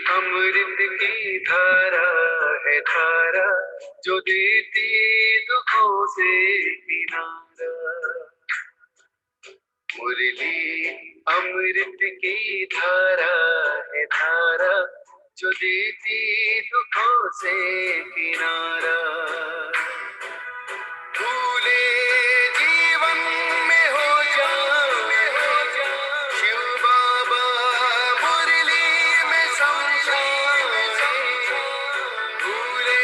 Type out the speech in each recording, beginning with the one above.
अमृत की धारा है धारा, जो देती दुखों से किनारा। मुरली अमृत की धारा है धारा, जो देती दुखों से किनारा। भूले जीवन में हो जा शिव बाबा मुरली में समझा। भूले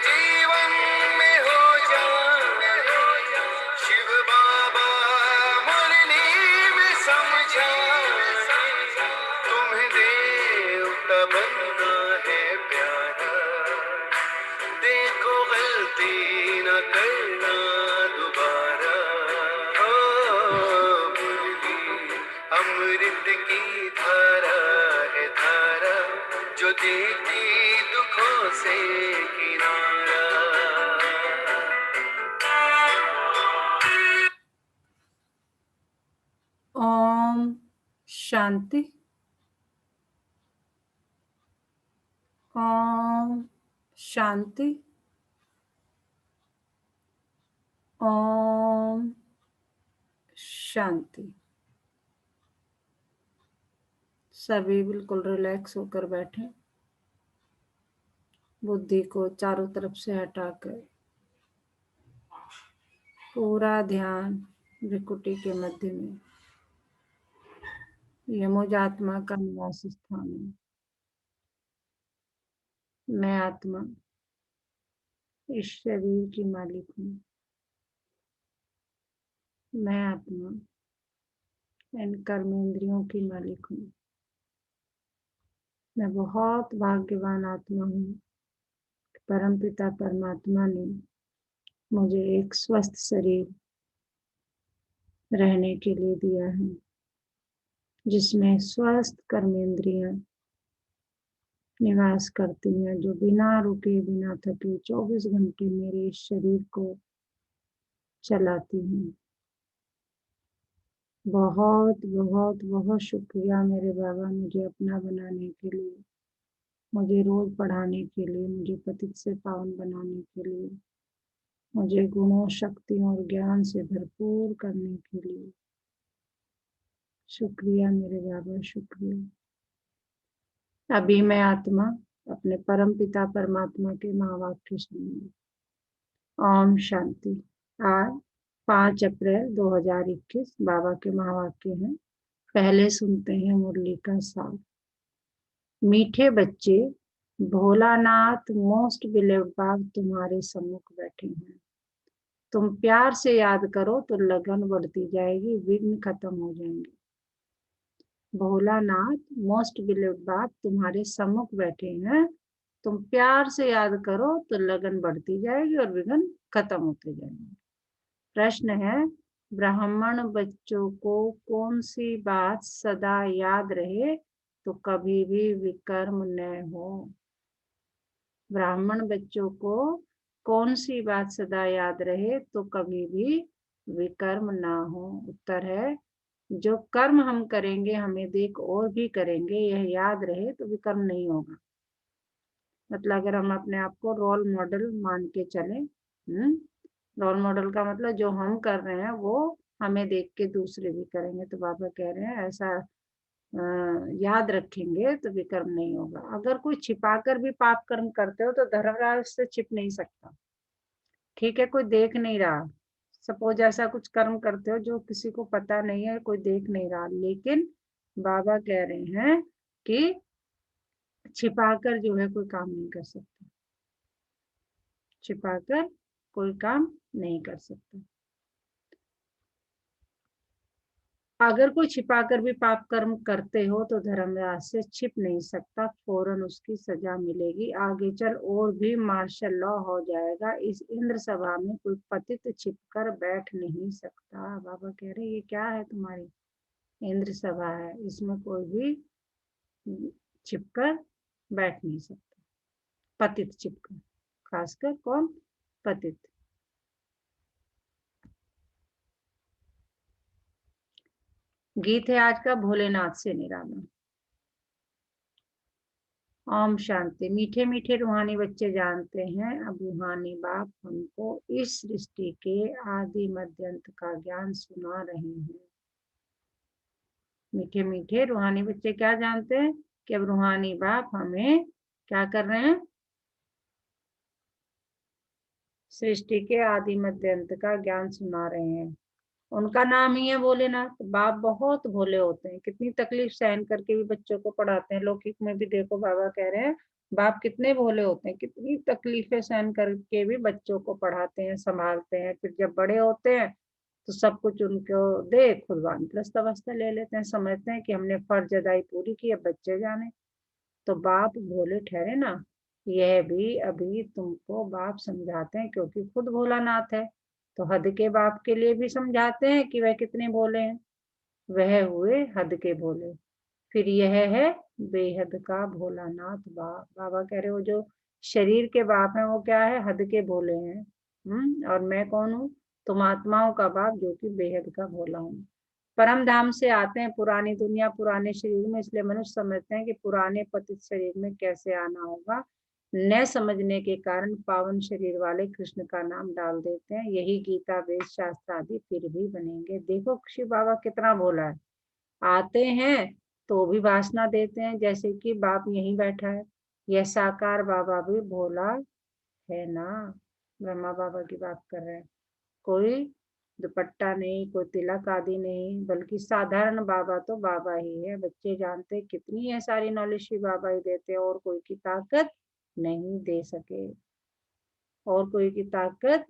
जीवन में हो जा शिव बाबा मुरली में समझा। तुम्हें देवता बनना है प्यारा, देखो गलती न करना दोबारा। मुरली अमृत की धारा है धारा, जो देती दुखों से किनारा। ओम शांति। ओम शांति। ओम शांति। सभी बिल्कुल रिलैक्स होकर बैठे, बुद्धि को चारों तरफ से हटाकर पूरा ध्यान भ्रिकुटी के मध्य में, ये मुझ आत्मा का निवास स्थान है। मैं आत्मा इस शरीर की मालिक हूँ। मैं आत्मा इन कर्मेंद्रियों की मालिक हूँ। मैं बहुत भाग्यवान आत्मा हूँ। परमपिता परमात्मा ने मुझे एक स्वस्थ शरीर रहने के लिए दिया है, जिसमें स्वस्थ कर्मेंद्रियां निवास करती हैं, जो बिना रुके बिना थके 24 घंटे मेरे इस शरीर को चलाती हैं। बहुत बहुत बहुत शुक्रिया मेरे बाबा, मुझे अपना बनाने के लिए, मुझे रोज पढ़ाने के लिए, मुझे पतित से पावन बनाने के लिए, मुझे गुणों शक्तियों और ज्ञान से भरपूर करने के लिए। शुक्रिया मेरे बाबा, शुक्रिया। अभी मैं आत्मा अपने परम पिता परमात्मा के महावाक्य सुनूंगी। ओम शांति। आज 5 अप्रैल 2021 बाबा के महावाक्य हैं। पहले सुनते हैं मुरली का सार। मीठे बच्चे, भोलानाथ मोस्ट बिलीव्ड बाब तुम्हारे सम्मुख बैठे हैं। तुम प्यार से याद करो तो लगन बढ़ती जाएगी, विघ्न खत्म हो जाएंगे। भोलानाथ मोस्ट बिलीव्ड बाप तुम्हारे सम्मुख बैठे हैं। तुम प्यार से याद करो तो लगन बढ़ती जाएगी और विघ्न खत्म होते जाएंगे। प्रश्न है, ब्राह्मण बच्चों को कौन सी बात सदा याद रहे तो कभी भी विकर्म न हो? ब्राह्मण बच्चों को कौन सी बात सदा याद रहे तो कभी भी विकर्म ना हो? उत्तर है, जो कर्म हम करेंगे हमें देख और भी करेंगे, यह याद रहे तो विकर्म नहीं होगा। मतलब अगर हम अपने आप को रोल मॉडल मान के चले, रोल मॉडल का मतलब जो हम कर रहे हैं वो हमें देख के दूसरे भी करेंगे, तो बाबा कह रहे हैं ऐसा याद रखेंगे तो विकर्म नहीं होगा। अगर कोई छिपाकर भी पाप कर्म करते हो तो धर्मराज से छिप नहीं सकता। ठीक है, कोई देख नहीं रहा, सपोज ऐसा कुछ कर्म करते हो जो किसी को पता नहीं है, कोई देख नहीं रहा, लेकिन बाबा कह रहे हैं कि छिपाकर जो है कोई काम नहीं कर सकता। छिपाकर कोई काम नहीं कर सकता। अगर कोई छिपाकर भी पाप कर्म करते हो तो धर्मराज से छिप नहीं सकता, फौरन उसकी सजा मिलेगी। आगे चल और भी मार्शल लॉ हो जाएगा। इस इंद्र सभा में कोई पतित छिपकर बैठ नहीं सकता। बाबा कह रहे ये क्या है, तुम्हारी इंद्र सभा है, इसमें कोई भी छिपकर बैठ नहीं सकता। पतित छिपकर, खासकर कौन? पतित। गीत है आज का, भोलेनाथ से निराला। ओम शांति। मीठे मीठे रूहानी बच्चे जानते हैं, अब रूहानी बाप हमको इस सृष्टि के आदि मध्य अंत का ज्ञान सुना रहे हैं। मीठे मीठे रूहानी बच्चे क्या जानते हैं कि अब रूहानी बाप हमें क्या कर रहे हैं, सृष्टि के आदि मध्य अंत का ज्ञान सुना रहे हैं। उनका नाम ही है भोलेनाथ। बाप बहुत भोले होते हैं, कितनी तकलीफ सहन करके भी बच्चों को पढ़ाते हैं। लौकिक में भी देखो बाबा कह रहे हैं बाप कितने भोले होते हैं, कितनी तकलीफें सहन करके भी बच्चों को पढ़ाते हैं, संभालते हैं। फिर जब बड़े होते हैं तो सब कुछ उनको दे खुद वानप्रस्थ अवस्था ले लेते हैं, समझते हैं कि हमने फर्ज अदाई पूरी की, अब बच्चे जाने। तो बाप भोले ठहरे ना, यह भी अभी तुमको बाप समझाते हैं क्योंकि खुद भोलानाथ है। तो हद के बाप के लिए भी समझाते हैं कि वह कितने भोले हैं। वह हुए हद के भोले। फिर यह है बेहद का भोलानाथ बाप। बाबा कह रहे हो जो शरीर के बाप हैं वो क्या है, हद के भोले हैं। और मैं कौन हूँ, तुम आत्माओं का बाप जो कि बेहद का भोला हूँ। परम धाम से आते हैं पुरानी दुनिया पुराने शरीर में, इसलिए मनुष्य समझते हैं कि पुराने पतित शरीर में कैसे आना होगा। न समझने के कारण पावन शरीर वाले कृष्ण का नाम डाल देते हैं, यही गीता वेद शास्त्र आदि फिर भी बनेंगे। देखो शिव बाबा कितना भोला है, आते हैं तो भी वासना देते हैं, जैसे कि बाप यहीं बैठा है। यह साकार बाबा भी भोला है ना। ब्रह्मा बाबा की बात कर रहे हैं। कोई दुपट्टा नहीं, कोई तिलक आदि नहीं, बल्कि साधारण बाबा तो बाबा ही है। बच्चे जानते कितनी है सारी नॉलेज शिव बाबा ही देते हैं, और कोई की ताकत नहीं दे सके। और कोई की ताकत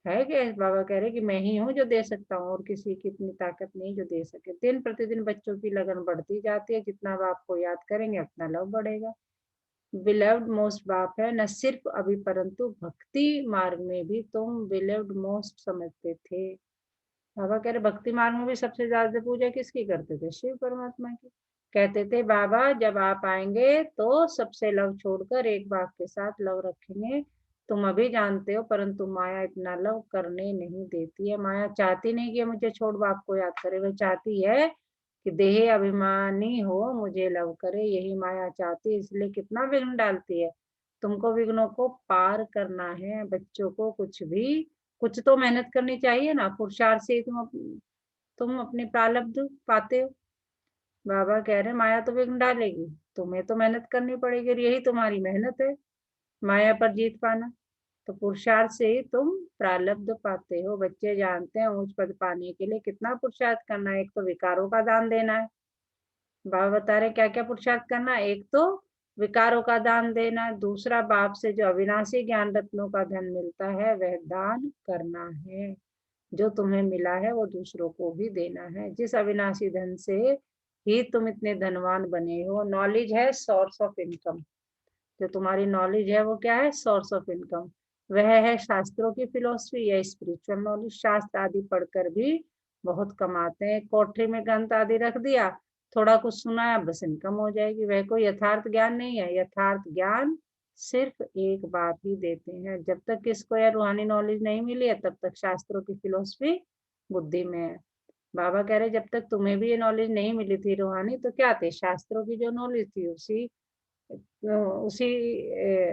है क्या, बाबा कह रहे कि मैं ही हूँ जो दे सकता हूँ, और किसी की इतनी ताकत नहीं जो दे सके। दिन प्रतिदिन बच्चों की लगन बढ़ती जाती है, जितना बाप को याद करेंगे उतना लव बढ़ेगा। बिलव्ड मोस्ट बाप है न सिर्फ अभी, परंतु भक्ति मार्ग में भी तुम बिलव्ड मोस्ट समझते थे। बाबा कह रहे भक्ति मार्ग में भी सबसे ज्यादा पूजा किसकी करते थे, शिव परमात्मा की। कहते थे बाबा जब आप आएंगे तो सबसे लव छोड़कर एक बाप के साथ लव रखेंगे। तुम अभी जानते हो, परंतु माया इतना लव करने नहीं देती है। माया चाहती नहीं कि मुझे छोड़ बाप को याद करे, वह चाहती है कि देह अभिमानी हो मुझे लव करे, यही माया चाहती है। इसलिए कितना विघ्न डालती है। तुमको विघ्नों को पार करना है। बच्चों को कुछ तो मेहनत करनी चाहिए ना, पुरुषार्थ से ही तुम अपने प्रारब्ध पाते हो। बाबा कह रहे माया तो विघ्न डालेगी, तुम्हें तो मेहनत करनी पड़ेगी, और यही तुम्हारी मेहनत है, माया पर जीत पाना। तो पुरुषार्थ से ही तुम प्रारब्ध पाते हो। बच्चे जानते हैं उच्च पद पाने के लिए कितना पुरुषार्थ करना है। एक तो विकारों का दान देना है, बाबा बता रहे क्या क्या पुरुषार्थ करना है। एक तो विकारों का दान देना है, दूसरा बाप से जो अविनाशी ज्ञान रत्नों का धन मिलता है वह दान करना है। जो तुम्हें मिला है वो दूसरों को भी देना है। जिस अविनाशी धन से ही तुम इतने धनवान बने हो। नॉलेज है सोर्स ऑफ इनकम। जो तुम्हारी नॉलेज है वो क्या है, सोर्स ऑफ इनकम। वह है शास्त्रों की फिलोसफी या स्पिरिचुअल नॉलेज। शास्त्र आदि पढ़कर भी बहुत कमाते हैं। कोठरी में ग्रंथ आदि रख दिया, थोड़ा कुछ सुनाया, बस इनकम हो जाएगी। वह कोई यथार्थ ज्ञान नहीं है। यथार्थ ज्ञान सिर्फ एक बात ही देते हैं। जब तक किसको यह रूहानी नॉलेज नहीं मिली है तब तक शास्त्रों की फिलोसफी बुद्धि में है। बाबा कह रहे जब तक तुम्हें भी ये नॉलेज नहीं मिली थी रूहानी, तो क्या थे, शास्त्रों की जो नॉलेज थी उसी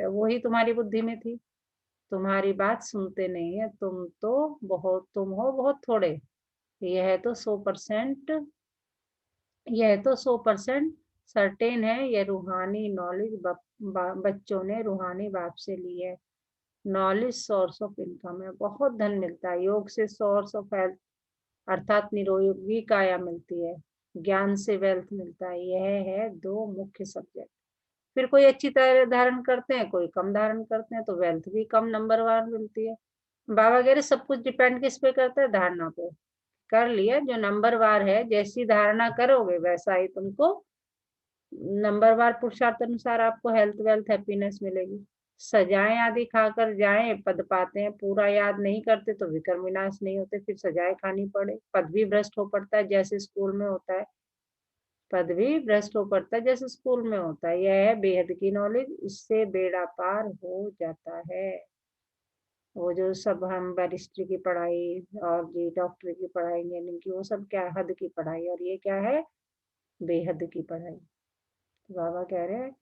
वही तुम्हारी बुद्धि में थी। तुम्हारी बात सुनते नहीं है। तुम हो बहुत थोड़े। यह तो 100%, यह तो 100% सर्टेन है। यह रूहानी नॉलेज बच्चों ने रूहानी बाप से ली है। नॉलेज सोर्स ऑफ इनकम है, बहुत धन मिलता है। योग से सोर्स ऑफ हेल्थ अर्थात निरोगी काया मिलती है। ज्ञान से वेल्थ मिलता है। यह है दो मुख्य सब्जेक्ट। फिर कोई अच्छी तरह धारण करते हैं, कोई कम धारण करते हैं, तो वेल्थ भी कम नंबर वार मिलती है। बाबा कह रहे सब कुछ डिपेंड किस पे करता है, धारणा पे। कर लिया जो नंबर वार है, जैसी धारणा करोगे वैसा ही तुमको नंबर वार पुरुषार्थ अनुसार आपको हेल्थ वेल्थ हैप्पीनेस मिलेगी। सजाएं आदि खाकर जाएं पद पाते हैं, पूरा याद नहीं करते तो विकर्म विनाश नहीं होते, फिर सजाएं खानी पड़े, पद भी भ्रष्ट हो पड़ता है जैसे स्कूल में होता है। पद भी भ्रष्ट हो पड़ता है जैसे स्कूल में होता है। यह है बेहद की नॉलेज, इससे बेड़ा पार हो जाता है। वो जो सब हम बैरिस्ट्री की पढ़ाई और जी डॉक्टरी की पढ़ाई, इंजीनियरिंग की, वो सब क्या है, हद की पढ़ाई, और ये क्या है, बेहद की पढ़ाई। तो बाबा कह रहे हैं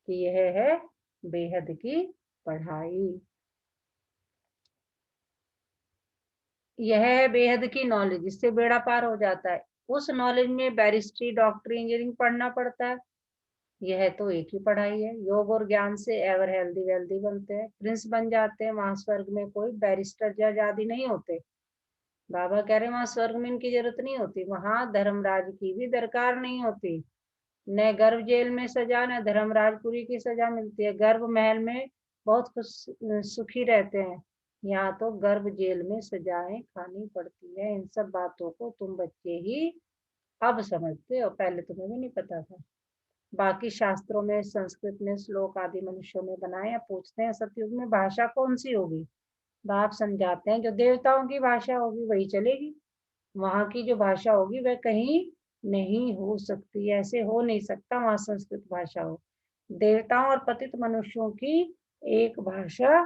कि यह है बेहद की पढ़ाई, यह है बेहद की नॉलेज, इससे बेड़ा पार हो जाता है। उस नॉलेज में बैरिस्ट्री, डॉक्टरी, इंजीनियरिंग पढ़ना पड़ता है। यह तो एक ही पढ़ाई है। योग और ज्ञान से एवर हेल्दी वेल्दी बनते हैं, प्रिंस बन जाते हैं। वहां स्वर्ग में कोई बैरिस्टर जज आदि नहीं होते। बाबा कह रहे वहां स्वर्ग में इनकी जरूरत नहीं होती, वहां धर्मराज की भी दरकार नहीं होती। न गर्भ जेल में सजा, न धर्मराजपुरी की सजा मिलती है। गर्भ महल में बहुत खुश सुखी रहते हैं, यहाँ तो गर्भ जेल में सजाएं खानी पड़ती है। इन सब बातों को तुम बच्चे ही अब समझते हो, पहले तुम्हें भी नहीं पता था। बाकी शास्त्रों में, संस्कृत में श्लोक आदि मनुष्यों ने बनाए हैं। पूछते हैं सतयुग में भाषा कौन सी होगी? बाप समझाते हैं जो देवताओं की भाषा होगी वही चलेगी। वहां की जो भाषा होगी वह कहीं नहीं हो सकती, ऐसे हो नहीं सकता वहां संस्कृत भाषा हो। देवताओं और पतित मनुष्यों की एक भाषा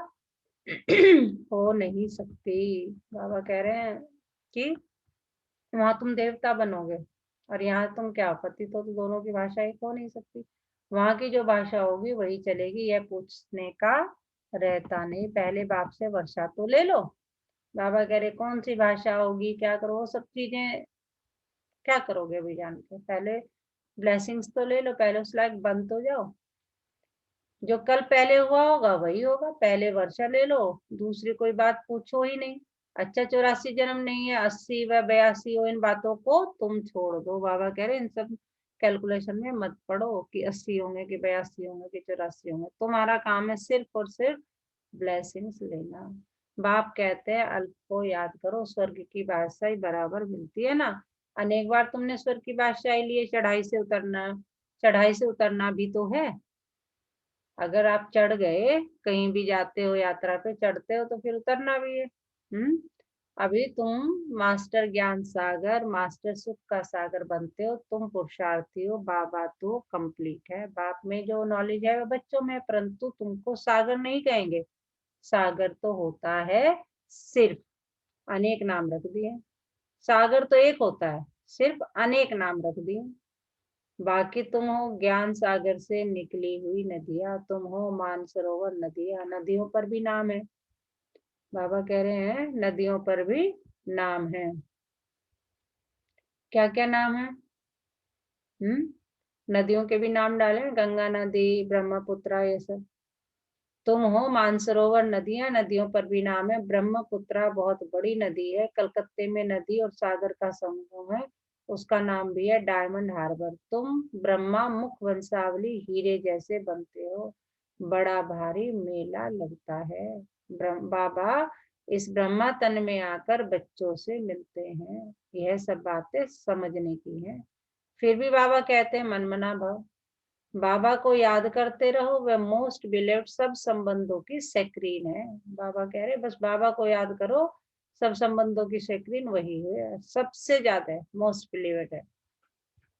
हो नहीं सकती। बाबा कह रहे हैं कि वहां तुम देवता बनोगे और यहाँ तुम क्या पतित हो, तो दोनों की भाषा एक हो नहीं सकती। वहां की जो भाषा होगी वही चलेगी। यह पूछने का रहता नहीं, पहले बाप से वर्षा तो ले लो। बाबा कह रहे कौन सी भाषा होगी, क्या करो, वो सब चीजें क्या करोगे अभी जान के, पहले ब्लेसिंग्स तो ले लो, पहले उस लायक बन तो जाओ। जो कल पहले हुआ होगा वही होगा, पहले वर्षा ले लो, दूसरी कोई बात पूछो ही नहीं। अच्छा 84 जन्म नहीं है, 80 व 82 हो, इन बातों को तुम छोड़ दो। बाबा कह रहे इन सब कैलकुलेशन में मत पड़ो कि 80 होंगे कि 82 होंगे कि 84 होंगे। तुम्हारा काम है सिर्फ और सिर्फ ब्लेसिंग्स लेना। बाप कहते हैं अल्प को याद करो, स्वर्ग की बादशाही बराबर मिलती है ना। अनेक बार तुमने स्वर्ग की बादशाही लिए, चढ़ाई से उतरना भी तो है। अगर आप चढ़ गए, कहीं भी जाते हो यात्रा पे चढ़ते हो तो फिर उतरना भी है। अभी तुम मास्टर ज्ञान सागर, मास्टर सुख का सागर बनते हो, तुम पुरुषार्थी हो। बाबा तो कंप्लीट है, बाप में जो नॉलेज है वो बच्चों में, परंतु तुमको सागर नहीं कहेंगे। सागर तो होता है सिर्फ, अनेक नाम रख दिए। सागर तो एक होता है, सिर्फ अनेक नाम रख दिए। बाकी तुम हो ज्ञान सागर से निकली हुई नदियां, तुम हो मानसरोवर नदियां। नदियों पर भी नाम है, बाबा कह रहे हैं नदियों पर भी नाम है। क्या क्या नाम है? नदियों के भी नाम डाले, गंगा नदी, ब्रह्मपुत्रा, ये सब। तुम हो मानसरोवर नदियां, नदियों पर भी नाम है। ब्रह्मपुत्रा बहुत बड़ी नदी है, कलकत्ते में नदी और सागर का संगम है, उसका नाम भी है डायमंड हार्बर। तुम ब्रह्मा मुख वंशावली हीरे जैसे बनते हो, बड़ा भारी मेला लगता है। बाबा इस ब्रह्मा तन में आकर बच्चों से मिलते हैं, यह सब बातें समझने की हैं। फिर भी बाबा कहते हैं मन मना भाव, बाबा को याद करते रहो, वह मोस्ट बिलीव्ड सब संबंधों की सेक्रीन है। बाबा कह रहे बस बाबा को याद करो, सब संबंधों की सेक्रीन वही है, सबसे ज्यादा मोस्ट बिलीव्ड है।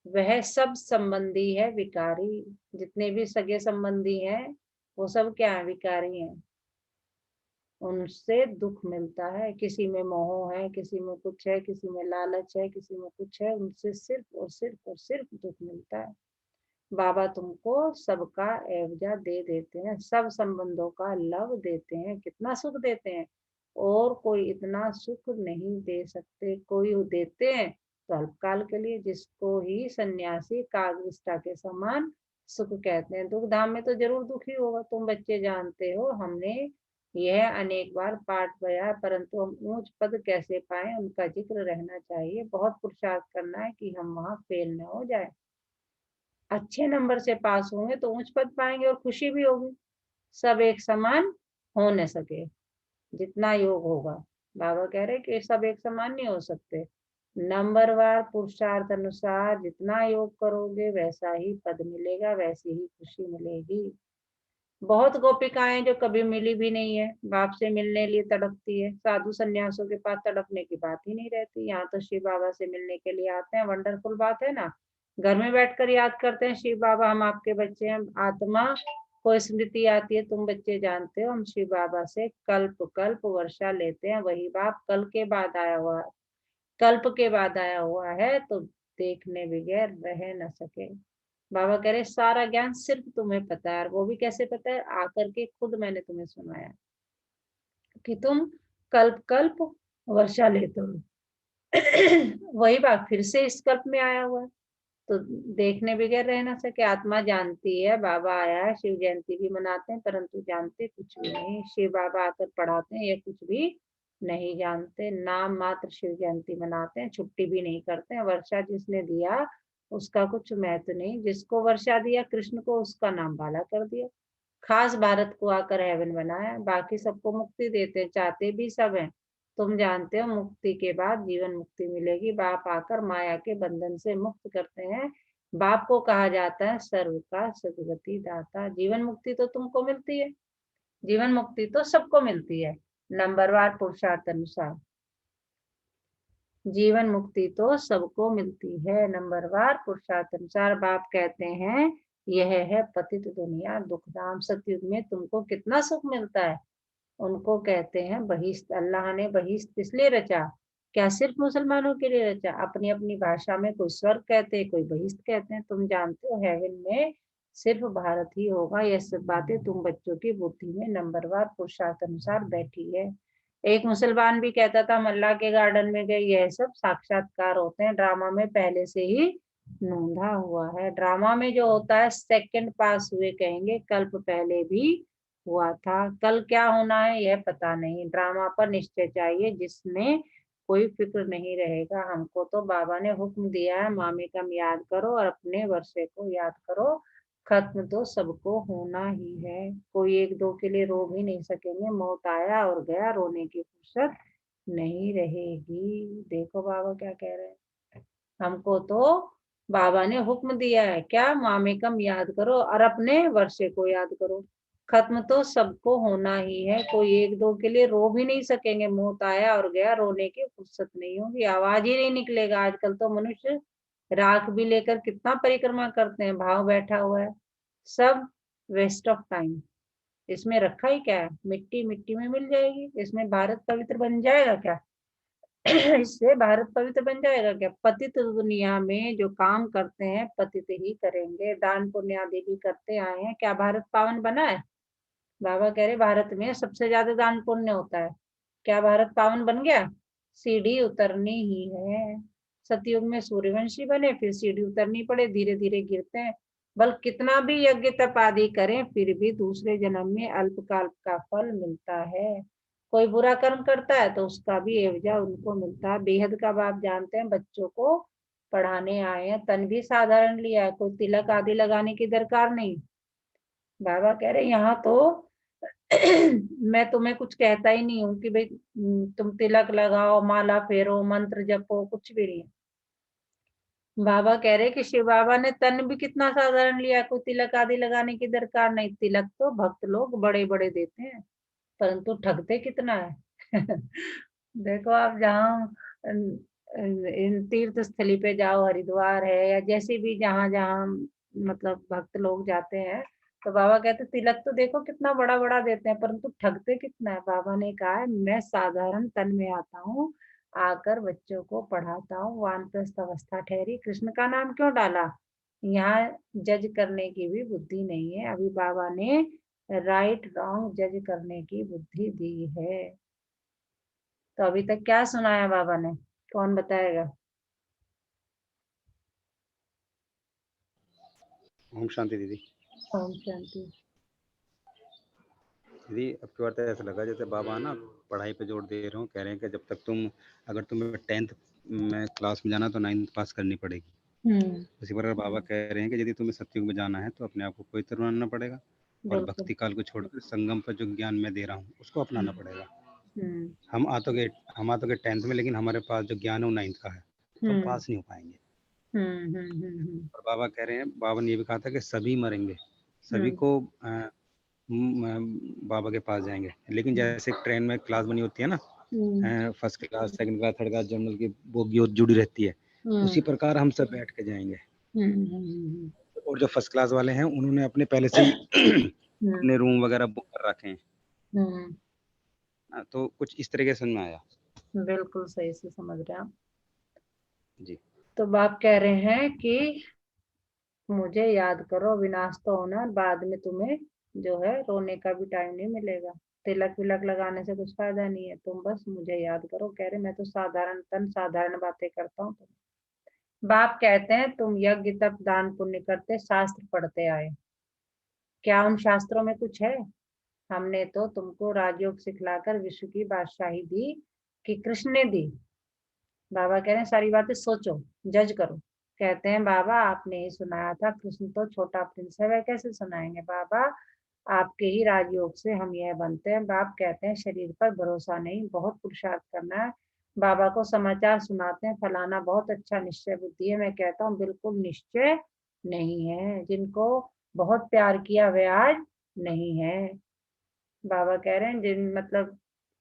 वह सब संबंधी है विकारी, जितने भी सगे संबंधी हैं वो सब क्या है, विकारी हैं। उनसे दुख मिलता है, किसी में मोह है, किसी में कुछ है, किसी में लालच है, किसी में कुछ है, उनसे सिर्फ और सिर्फ और सिर्फ दुख मिलता है। बाबा तुमको सबका एवजा दे देते हैं, सब संबंधों का लव देते हैं, कितना सुख देते हैं, और कोई इतना सुख नहीं दे सकते। कोई देते हैं तो अल्पकाल के लिए, जिसको ही सन्यासी कागविष्टा के समान सुख कहते हैं। दुख धाम में तो जरूर दुखी होगा, तुम बच्चे जानते हो, हमने यह अनेक बार पाठ पढ़ा, परंतु हम ऊंच पद कैसे पाए उनका जिक्र रहना चाहिए। बहुत पुरुषार्थ करना है कि हम वहां फेल न हो जाए। अच्छे नंबर से पास होंगे तो उच्च पद पाएंगे और खुशी भी होगी। सब एक समान हो न सके, जितना योग होगा। बाबा कह रहे कि सब एक समान नहीं हो सकते, नंबरवार पुरुषार्थ अनुसार जितना योग करोगे वैसा ही पद मिलेगा, वैसी ही खुशी मिलेगी। बहुत गोपिकाएं जो कभी मिली भी नहीं है, बाप से मिलने लिए तड़पती है, साधु सन्यासों के पास तड़पने की बात ही नहीं रहती। यहाँ तो शिव बाबा से मिलने के लिए आते हैं, वंडरफुल बात है ना। घर में बैठकर याद करते हैं शिव बाबा हम आपके बच्चे हैं, आत्मा को स्मृति आती है, तुम बच्चे जानते हो हम शिव बाबा से कल्प कल्प वर्षा लेते हैं। वही बाप कल के बाद आया हुआ, कल्प के बाद आया हुआ है, तो देखने बगैर रह न सके। बाबा कह रहे सारा ज्ञान सिर्फ तुम्हें पता है, और वो भी कैसे पता है, आकर के खुद मैंने तुम्हें सुनाया कि तुम कल्प कल्प वर्षा लेते हो। वही बात फिर से इस कल्प में आया हुआ है। तो देखने बगैर रह ना सके, आत्मा जानती है बाबा आया है, शिव जयंती भी मनाते हैं परंतु जानते कुछ भी नहीं। शिव बाबा आकर पढ़ाते हैं, ये कुछ भी नहीं जानते, नाम मात्र शिव जयंती मनाते हैं, छुट्टी भी नहीं करते हैं। वर्षा जिसने दिया उसका कुछ महत्व नहीं, जिसको वर्षा दिया कृष्ण को उसका नाम बाला कर दिया। खास भारत को आकर हेवन बनाया, बाकी सबको मुक्ति देते चाहते भी सब हैं। तुम जानते हो मुक्ति के बाद जीवन मुक्ति मिलेगी, बाप आकर माया के बंधन से मुक्त करते हैं। बाप को कहा जाता है सर्व का सदगति दाता। जीवन मुक्ति तो तुमको मिलती है, जीवन मुक्ति तो सबको मिलती है, नंबरवार पुरुषार्थ अनुसार। जीवन मुक्ति तो सबको मिलती है नंबरवार पुरुषार्थ अनुसार। बाप कहते हैं यह है पतित दुनिया दुखधाम। सतयुग में तुमको कितना सुख मिलता है, उनको कहते हैं बहिश्त। अल्लाह ने बहिश्त इसलिए रचा, क्या सिर्फ मुसलमानों के लिए रचा? अपनी अपनी भाषा में कोई स्वर्ग कहते हैं, कोई बहिश्त कहते हैं। तुम जानते हो हेवन में सिर्फ भारत ही होगा। यह सब बातें तुम बच्चों की बुद्धि में नंबरवार पुरुषार्थ अनुसार बैठी है। एक मुसलमान भी कहता था हम अल्लाह के गार्डन में गए, यह सब साक्षात्कार होते हैं, ड्रामा में पहले से ही नोंधा हुआ है। ड्रामा में जो होता है सेकंड पास हुए कहेंगे, कल्प पहले भी हुआ था, कल क्या होना है यह पता नहीं। ड्रामा पर निश्चय चाहिए जिसमें कोई फिक्र नहीं रहेगा। हमको तो बाबा ने हुक्म दिया है मामी कम याद करो और अपने वर्षे को याद करो, खत्म तो सबको होना ही है। कोई एक दो के लिए रो भी नहीं सकेंगे, मौत आया और गया, रोने की फुर्सत नहीं रहेगी। देखो बाबा क्या कह रहे हैं, हमको तो बाबा ने हुक्म दिया है क्या, मामेकम याद करो और अपने वर्षे को याद करो, खत्म तो सबको होना ही है। कोई एक दो के लिए रो भी नहीं सकेंगे, मौत आया और गया, रोने की फुर्सत नहीं होगी, आवाज ही नहीं निकलेगा। आजकल तो मनुष्य राख भी लेकर कितना परिक्रमा करते हैं, भाव बैठा हुआ है, सब वेस्ट ऑफ टाइम। इसमें रखा ही क्या है, मिट्टी मिट्टी में मिल जाएगी। इसमें भारत पवित्र बन जाएगा क्या? इससे भारत पवित्र बन जाएगा क्या? पतित दुनिया में जो काम करते हैं पतित ही करेंगे। दान पुण्य आदि भी करते आए हैं, क्या भारत पावन बना है? बाबा कह रहे भारत में सबसे ज्यादा दान पुण्य होता है, क्या भारत पावन बन गया? सीढ़ी उतरनी ही है। सतयुग में सूर्यवंशी बने, फिर सीढ़ी उतरनी पड़े, धीरे धीरे गिरते हैं। बल कितना भी यज्ञ तप आदि करें फिर भी दूसरे जन्म में अल्पकाल का फल मिलता है। कोई बुरा कर्म करता है तो उसका भी एवजा उनको मिलता है। बेहद का बाप जानते हैं, बच्चों को पढ़ाने आए हैं, तन भी साधारण लिया है, कोई तिलक आदि लगाने की दरकार नहीं। बाबा कह रहे यहाँ तो मैं तुम्हें कुछ कहता ही नहीं हूँ कि भाई तुम तिलक लगाओ, माला फेरो, मंत्र जपो, कुछ भी नहीं। बाबा कह रहे कि शिव बाबा ने तन भी कितना साधारण लिया, कोई तिलक आदि लगाने की दरकार नहीं। तिलक तो भक्त लोग बड़े बड़े देते हैं परंतु ठगते कितना है। देखो आप जहाँ इन तीर्थ स्थली पे जाओ, हरिद्वार है या जैसे भी जहाँ जहाँ मतलब भक्त लोग जाते हैं, तो बाबा कहते तिलक तो देखो कितना बड़ा बड़ा देते हैं परंतु ठगते कितना है। बाबा ने कहा है मैं साधारण तन में आता हूँ, आकर बच्चों को पढ़ाता हूँ। वानप्रस्थ अवस्था ठहरी, कृष्ण का नाम क्यों डाला? यहाँ जज करने की भी बुद्धि नहीं है। अभी बाबा ने राइट रॉन्ग जज करने की बुद्धि दी है। तो अभी तक क्या सुनाया बाबा ने, कौन बताएगा? ओम शांति दीदी। ओम शांति। दीदी अब की बार तो ऐसा लगा जैसे बाबा ना पढ़ाई पे जोर दे रहे हो, कह रहे हैं कि जब तक अगर तुम्हें 10th में क्लास में जाना तो 9th पास करनी पड़ेगी। उसी प्रकार बाबा कह रहे हैं कि यदि तुम्हें सतयुग में जाना है तो अपने आप को पवित्र बनाना पड़ेगा और बिल्कुल। भक्ति काल को छोड़कर संगम पर जो ज्ञान मैं दे रहा हूँ उसको अपनाना पड़ेगा। हम आ तो गए 10th में, लेकिन हमारे पास जो ज्ञान है वो 9th का है, तो हम पास नहीं हो पाएंगे। और बाबा कह रहे हैं, बाबा ने ये भी कहा था कि सभी मरेंगे, सभी को बाबा के पास जाएंगे, लेकिन जैसे ट्रेन में क्लास बनी होती है ना, first class, second class, third class, general की बोगी जुड़ी रहती है, उसी प्रकार हम सब बैठ के जाएंगे। और जो फर्स्ट क्लास वाले हैं उन्होंने अपने पहले से ही अपने रूम वगैरह बुक कर रखे हैं। तो कुछ इस तरीके से समझ में आया। बिल्कुल सही से समझ रहे हैं आप जी। तो बाप कह रहे हैं कि मुझे याद करो, विनाश तो होना, बाद में तुम्हें जो है रोने का भी टाइम नहीं मिलेगा। तिलक विलक लगाने से कुछ फायदा नहीं है, तुम बस मुझे याद करो। कह रहे मैं तो साधारण बातें करता हूँ। बाप कहते हैं तुम यज्ञ तप दान पुण्य करते, शास्त्र पढ़ते आए, क्या उन शास्त्रों में कुछ है? हमने तो तुमको राजयोग सिखलाकर विश्व की बादशाही दी कि कृष्ण ने दी। बाबा कह रहे हैं सारी बातें सोचो, जज करो। कहते हैं बाबा आपने ही सुनाया था, कृष्ण तो छोटा प्रिंस है, वह कैसे सुनाएंगे? बाबा आपके ही राजयोग से हम यह बनते हैं। बाप कहते हैं शरीर पर भरोसा नहीं, बहुत पुरुषार्थ करना है। बाबा को समाचार सुनाते हैं फलाना बहुत अच्छा निश्चय बुद्धि है। मैं कहता हूँ बिल्कुल निश्चय नहीं है, जिनको बहुत प्यार किया वे आज नहीं है। बाबा कह रहे हैं जिन मतलब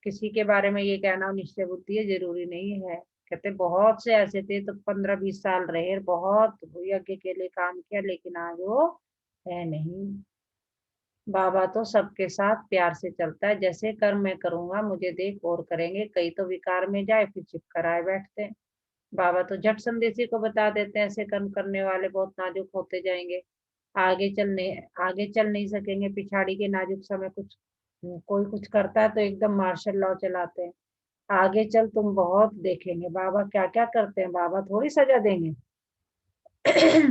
किसी के बारे में ये कहना निश्चय बुद्धि है जरूरी नहीं है। कहते बहुत से ऐसे थे तो 15-20 साल रहे, बहुत यज्ञ के लिए काम किया, लेकिन आज वो है नहीं। बाबा तो सबके साथ प्यार से चलता है, जैसे कर्म मैं करूंगा मुझे देख और करेंगे। कई तो विकार में जाए फिर चिप कराए बैठते हैं। बाबा तो झट संदेशी को बता देते हैं ऐसे कर्म करने वाले बहुत नाजुक होते जाएंगे, आगे चल नहीं सकेंगे। पिछाड़ी के नाजुक समय कुछ कोई कुछ करता है तो एकदम मार्शल लॉ चलाते हैं। आगे चल तुम बहुत देखेंगे बाबा क्या क्या करते हैं, बाबा थोड़ी सजा देंगे।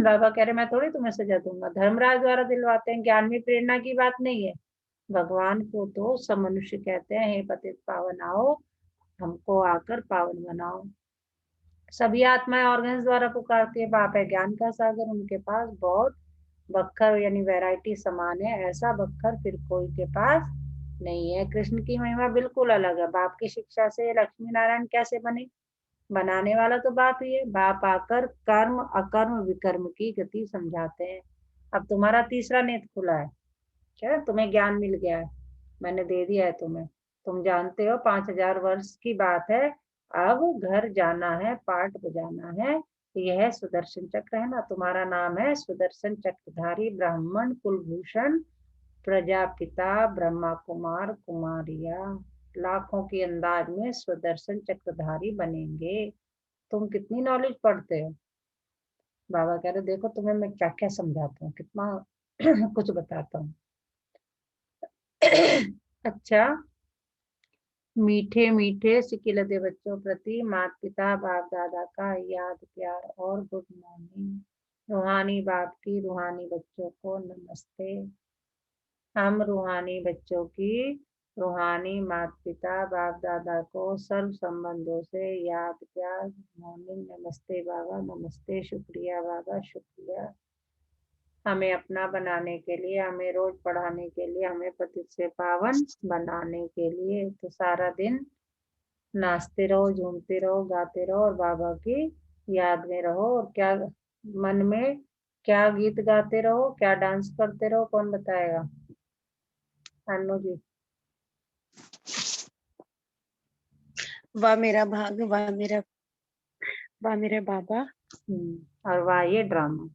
बाबा कह रहे मैं थोड़ी तुम्हें सजा दूंगा, धर्मराज द्वारा दिलवाते हैं, ज्ञान में प्रेरणा की बात नहीं है। भगवान को तो सब मनुष्य कहते हैं हे पतित पावन आओ, हमको आकर पावन बनाओ। सभी आत्माएं ऑर्गन्स द्वारा पुकारती है। बाप है ज्ञान का सागर, उनके पास बहुत बक्खर यानी वैरायटी समान है, ऐसा बक्खर फिर कोई के पास नहीं है। कृष्ण की महिमा बिल्कुल अलग है। बाप की शिक्षा से लक्ष्मी नारायण कैसे बने? बनाने वाला तो बाप ही है। बाप आकर कर्म अकर्म विकर्म की गति समझाते हैं। अब तुम्हारा तीसरा नेत्र खुला है, क्या तुम्हें ज्ञान मिल गया है, मैंने दे दिया है तुम्हें। तुम जानते हो 5000 वर्ष की बात है, अब घर जाना है, पाठ बजाना है। यह सुदर्शन चक्र है ना, तुम्हारा नाम है सुदर्शन चक्रधारी ब्राह्मण कुलभूषण प्रजापिता ब्रह्मा कुमार कुमारिया। लाखों की अंदाज में सुदर्शन चक्रधारी बनेंगे। तुम कितनी नॉलेज पढ़ते हो? बाबा कह रहे देखो तुम्हें मैं क्या क्या समझाता हूँ, कितना कुछ बताता हूँ। अच्छा, मीठे मीठे सिकिलते बच्चों प्रति माता पिता बाप दादा का याद प्यार और गुड मॉर्निंग। रूहानी बाप की रूहानी बच्चों को नमस्ते। हम रूहानी बच्चों की रूहानी माता पिता बाप दादा को सर्व संबंधों से याद प्यार मॉर्निंग। नमस्ते बाबा, नमस्ते, शुक्रिया बाबा, शुक्रिया। हमें अपना बनाने के लिए, हमें रोज पढ़ाने के लिए, हमें पतित से पावन बनाने के लिए। तो सारा दिन नाचते रहो, झूमते रहो, गाते रहो और बाबा की याद में रहो। और क्या मन में क्या गीत गाते रहो, क्या डांस करते रहो, कौन बताएगा? अनु जी। वाह मेरा भाग, वाह मेरे बाबा। और वाह ये ड्रामा।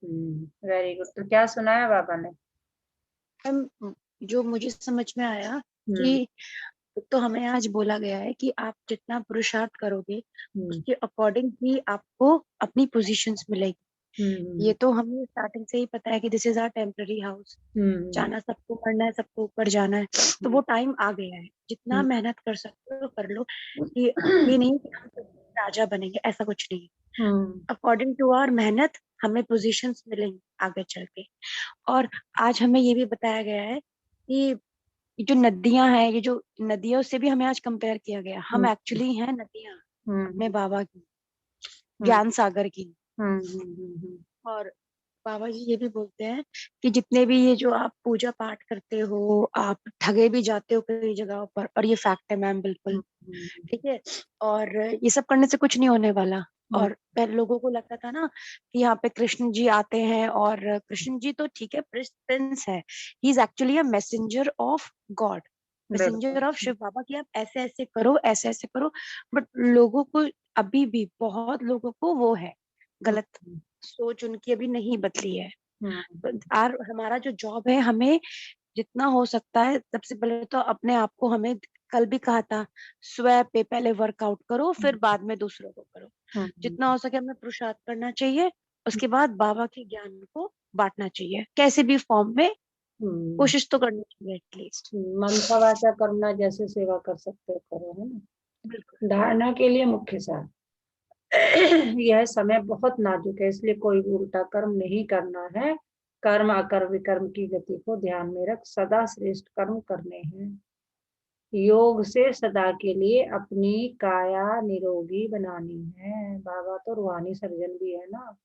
Very good. तो क्या सुनाया बाबा ने? जो मुझे समझ में आया कि तो हमें आज बोला गया है कि आप जितना पुरुषार्थ करोगे उसके अकॉर्डिंग ही आपको अपनी पोजीशंस मिलेगी। ये तो हमें स्टार्टिंग से ही पता है कि this is our temporary house, जाना सबको, मरना है सबको, ऊपर जाना है। तो वो टाइम आ गया है, जितना मेहनत कर सकते हो कर लो। ये नहीं कि हम राजा बनेंगे, ऐसा कुछ नहीं। अकॉर्डिंग टू आवर मेहनत हमें पोजीशंस मिलेंगे आगे चल के। और आज हमें ये भी बताया गया है कि जो नदियां हैं, ये जो नदियों से भी हमें आज कंपेयर किया गया, हम एक्चुअली हैं नदियां अपने बाबा की, ज्ञान सागर की। और बाबा जी ये भी बोलते हैं कि जितने भी ये जो आप पूजा पाठ करते हो, आप ठगे भी जाते हो कई जगहों पर, और ये फैक्ट है मैम, बिल्कुल ठीक है। और ये सब करने से कुछ नहीं होने वाला। और पहले लोगों को लगता था ना कि यहाँ पे कृष्ण जी आते हैं, और कृष्ण जी तो ठीक है प्रिंस है, he is actually a messenger of God, messenger of Shiv Baba, की आप ऐसे ऐसे करो, ऐसे ऐसे करो। बट लोगों को अभी भी, बहुत लोगों को वो है गलत सोच, उनकी अभी नहीं बदली है। और हमारा जो जॉब है, हमें जितना हो सकता है सबसे पहले तो अपने आप को, हमें कल भी कहा था, स्वयं पे पहले वर्कआउट करो, फिर बाद में दूसरों को करो। जितना हो सके हमें पुरुषार्थ करना चाहिए उसके बाद बाबा के ज्ञान को बांटना चाहिए, कैसे भी फॉर्म में कोशिश तो करनी चाहिए एटलीस्ट। मनसा वाचा करना, जैसे सेवा कर सकते हो करो, है ना। बिल्कुल। धारणा के लिए मुख्य सार यह समय बहुत नाजुक है, इसलिए कोई भी उल्टा कर्म नहीं करना है। कर्म अकर्म विकर्म की गति को ध्यान में रख सदा श्रेष्ठ कर्म करने हैं। योग से सदा के लिए अपनी काया निरोगी बनानी है। बाबा तो रूहानी सर्जन भी है ना,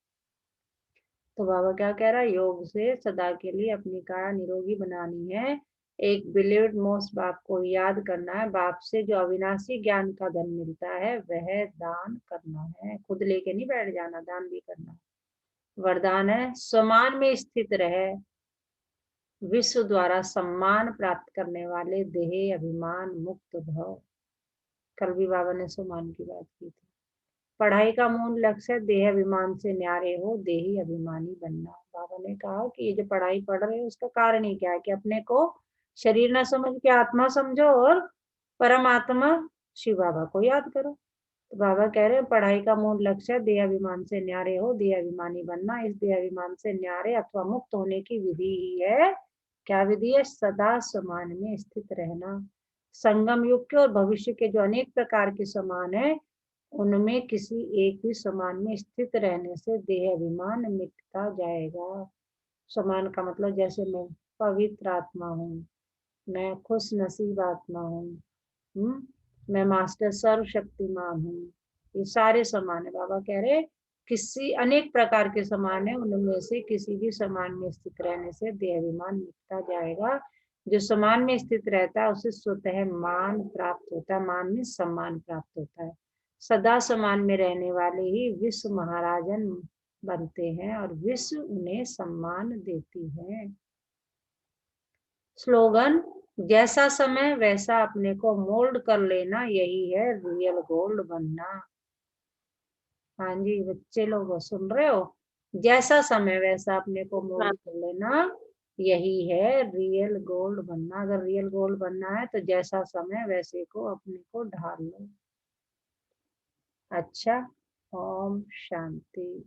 तो बाबा क्या कह रहा है, योग से सदा के लिए अपनी काया निरोगी बनानी है। एक बिलीव्ड मोस्ट बाप को याद करना है। बाप से जो अविनाशी ज्ञान का धन मिलता है वह दान करना है, खुद लेके नहीं बैठ जाना, दान भी करना है। वरदान है, स्वमान में स्थित रहे, विश्व द्वारा सम्मान प्राप्त करने वाले देह अभिमान मुक्त भव। कल भी बाबा ने स्वमान की बात की थी। पढ़ाई का मूल लक्ष्य देह अभिमान से न्यारे हो, देही अभिमानी बनना। बाबा ने कहा कि ये जो पढ़ाई पढ़ रहे हो उसका कारण ही क्या है कि अपने को शरीर ना समझ के आत्मा समझो और परमात्मा शिव बाबा को याद करो। तो बाबा कह रहे हैं पढ़ाई का मूल लक्ष्य देह अभिमान से न्यारे हो, देह अभिमानी बनना। इस देह अभिमान से न्यारे अथवा मुक्त होने की विधि ही है, क्या विधि है, सदा समान में स्थित रहना। संगम युग के और भविष्य के जो अनेक प्रकार के समान है, उनमें किसी एक ही समान में स्थित रहने से देह अभिमान मिटता जाएगा। समान का मतलब जैसे मैं पवित्र आत्मा हूँ, मैं खुश नसीब आत्मा हूँ, मैं मास्टर सर्वशक्तिमान हूँ, ये सारे समान है। बाबा कह रहे किसी अनेक प्रकार के समान है, उनमें से किसी भी समान में स्थित रहने से देह अभिमान मिटता जाएगा। जो समान में स्थित रहता है उसे स्वतः मान प्राप्त होता है, मान में सम्मान प्राप्त होता है। सदा समान में रहने वाले ही विश्व महाराजन बनते हैं और विश्व उन्हें सम्मान देती है। स्लोगन, जैसा समय वैसा अपने को मोल्ड कर लेना, यही है रियल गोल्ड बनना। हाँ जी बच्चे लोग सुन रहे हो, जैसा समय वैसा अपने को मोल्ड कर लेना, यही है रियल गोल्ड बनना। अगर रियल गोल्ड बनना है तो जैसा समय वैसे को अपने को ढाल लो। अच्छा, ओम शांति।